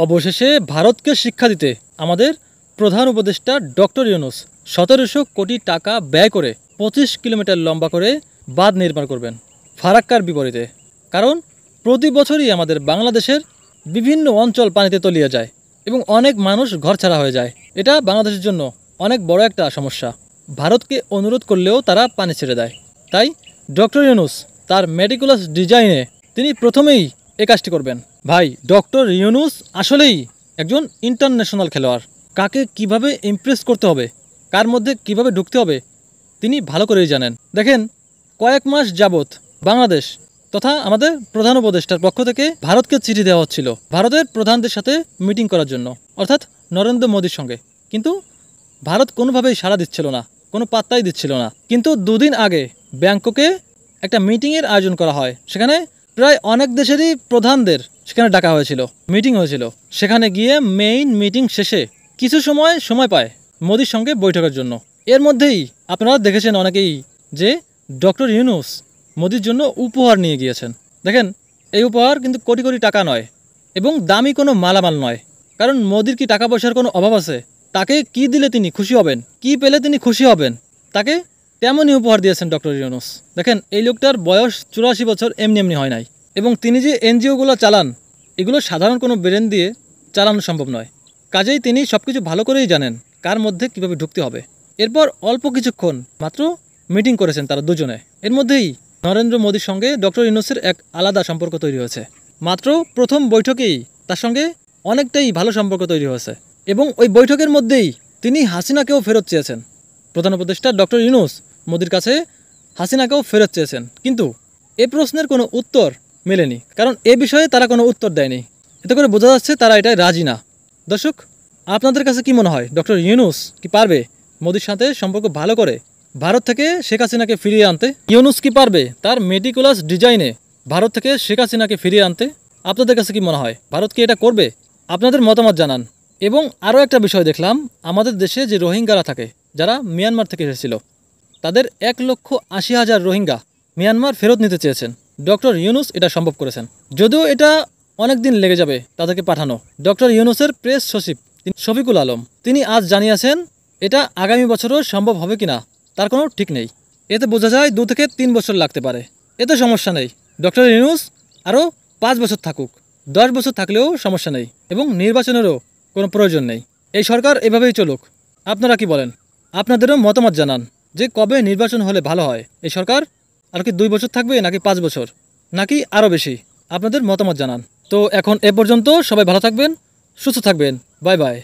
অবশেষে ভারতকে শিক্ষা দিতে আমাদের প্রধান উপদেষ্টা ডক্টর ইউনূস ১৭০০ কোটি টাকা ব্যয় করে ২৫ কিলোমিটার লম্বা করে বাঁধ নির্মাণ করবেন ফারাক্কার বিপরীতে। কারণ প্রতি বছরই আমাদের বাংলাদেশের বিভিন্ন অঞ্চল পানিতে তলিয়ে যায় এবং অনেক মানুষ ঘরছাড়া হয়ে যায়। এটা বাংলাদেশের জন্য অনেক বড় একটা সমস্যা। ভারতকে অনুরোধ করলেও তারা পানি ছেড়ে দেয়। তাই ডক্টর ইউনূস তার মেটিকুলাস ডিজাইনে তিনি প্রথমেই এই কাজটি করবেন। ভাই, ডক্টর ইউনূস আসলেই একজন ইন্টারন্যাশনাল খেলোয়াড়। কাকে কিভাবে ইমপ্রেস করতে হবে, কার মধ্যে কিভাবে ঢুকতে হবে তিনি ভালো করেই জানেন। দেখেন, কয়েক মাস যাবৎ বাংলাদেশ তথা আমাদের প্রধান উপদেষ্টার পক্ষ থেকে ভারতকে চিঠি দেওয়া হচ্ছিল ভারতের প্রধানদের সাথে মিটিং করার জন্য, অর্থাৎ নরেন্দ্র মোদীর সঙ্গে। কিন্তু ভারত কোনোভাবেই সাড়া দিচ্ছিল না, কোনো পাত্তাই দিচ্ছিল না। কিন্তু দুদিন আগে ব্যাংককে একটা মিটিংয়ের আয়োজন করা হয়। সেখানে প্রায় অনেক দেশেরই প্রধানদের সেখানে ডাকা হয়েছিল, মিটিং হয়েছিল। সেখানে গিয়ে মেইন মিটিং শেষে কিছু সময় পায় মোদির সঙ্গে বৈঠকের জন্য। এর মধ্যেই আপনারা দেখেছেন অনেকেই যে ডক্টর ইউনূস মোদির জন্য উপহার নিয়ে গিয়েছেন। দেখেন, এই উপহার কিন্তু কোটি কোটি টাকা নয় এবং দামি কোনো মালামাল নয়। কারণ মোদির কি টাকা পয়সার কোনো অভাব আছে? তাকে কি দিলে তিনি খুশি হবেন, কি পেলে তিনি খুশি হবেন, তাকে তেমনই উপহার দিয়েছেন ডক্টর ইউনূস। দেখেন, এই লোকটার বয়স ৮৪ বছর এমনি এমনি হয় নাই। এবং তিনি যে এনজিওগুলো চালান, এগুলো সাধারণ কোনো ব্রেন দিয়ে চালানো সম্ভব নয়। কাজেই তিনি সব কিছু ভালো করেই জানেন কার মধ্যে কীভাবে ঢুকতে হবে। এরপর অল্প কিছুক্ষণ মাত্র মিটিং করেছেন তারা দুজনে। এর মধ্যেই নরেন্দ্র মোদীর সঙ্গে ডক্টর ইউনূসের এক আলাদা সম্পর্ক তৈরি হয়েছে। মাত্র প্রথম বৈঠকেই তার সঙ্গে অনেকটাই ভালো সম্পর্ক তৈরি হয়েছে। এবং ওই বৈঠকের মধ্যেই তিনি হাসিনাকেও ফেরত চেয়েছেন। প্রধান উপদেষ্টা ডক্টর ইউনূস মোদির কাছে হাসিনাকেও ফেরত চেয়েছেন, কিন্তু এ প্রশ্নের কোনো উত্তর মেলেনি। কারণ এ বিষয়ে তারা কোনো উত্তর দেয়নি। এতে করে বোঝা যাচ্ছে তারা এটাই রাজি না। দর্শক, আপনাদের কাছে কি মনে হয়, ডক্টর ইউনূস কি পারবে মোদির সাথে সম্পর্ক ভালো করে ভারত থেকে শেখ হাসিনাকে ফিরিয়ে আনতে? ইউনূস কি পারবে তার মেটিকুলাস ডিজাইনে ভারত থেকে শেখ হাসিনাকে ফিরিয়ে আনতে? আপনাদের কাছে কি মনে হয়, ভারত কি এটা করবে? আপনাদের মতামত জানান। এবং আরও একটা বিষয় দেখলাম, আমাদের দেশে যে রোহিঙ্গারা থাকে, যারা মিয়ানমার থেকে এসেছিল, তাদের ১,৮০,০০০ রোহিঙ্গা মিয়ানমার ফেরত নিতে চেয়েছেন। ডক্টর ইউনূস এটা সম্ভব করেছেন। যদিও এটা অনেক দিন লেগে যাবে তাদেরকে পাঠানো। ডক্টর ইউনূসের প্রেস সচিব শফিকুল আলম তিনি আজ জানিয়েছেন এটা আগামী বছরও সম্ভব হবে কিনা তার কোনো ঠিক নেই। এতে বোঝা যায় ২ থেকে ৩ বছর লাগতে পারে। এতে সমস্যা নেই। ডক্টর ইউনূস আরও ৫ বছর থাকুক, ১০ বছর থাকলেও সমস্যা নেই এবং নির্বাচনেরও কোনো প্রয়োজন নেই। এই সরকার এভাবেই চলুক। আপনারা কি বলেন? আপনাদেরও মতামত জানান যে কবে নির্বাচন হলে ভালো হয়। এই সরকার আর কি ২ বছর থাকবে, নাকি ৫ বছর, নাকি আরও বেশি? আপনাদের মতামত জানান। তো এখন এ পর্যন্ত। সবাই ভালো থাকবেন, সুস্থ থাকবেন। Bye bye.